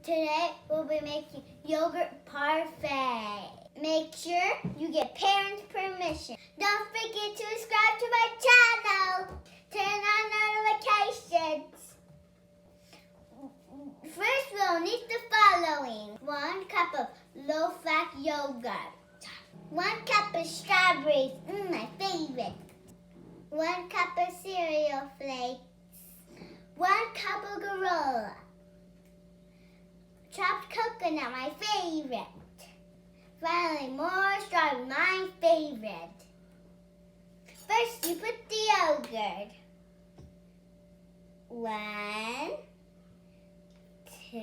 Today we'll be making yogurt parfait. Make sure you get parents' permission. Don't forget to subscribe to my channel. Turn on notifications. First we'll need the following. 1 cup of low-fat yogurt. 1 cup of strawberries, my favorite. 1 cup of cereal flakes. 1 cup of granola. Chopped coconut, my favorite. Finally, more strawberry, my favorite. First, you put the yogurt. 1, 2,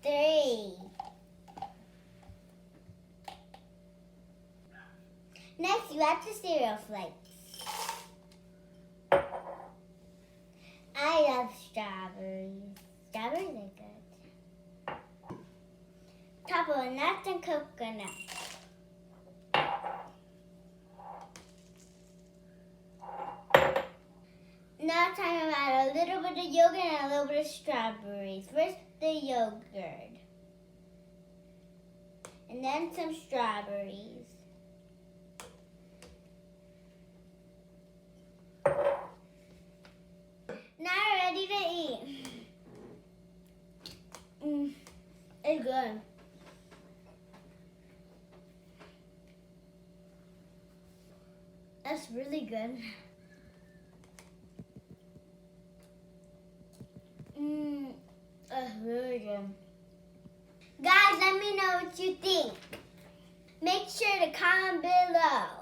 3. Next, you add the cereal flakes. I love strawberries. Strawberries are good. Top of nuts and coconut. Now time to add a little bit of yogurt and a little bit of strawberries. First the yogurt. And then some strawberries. Now we're ready to eat. It's good. That's really good. That's really good. Guys, let me know what you think. Make sure to comment below.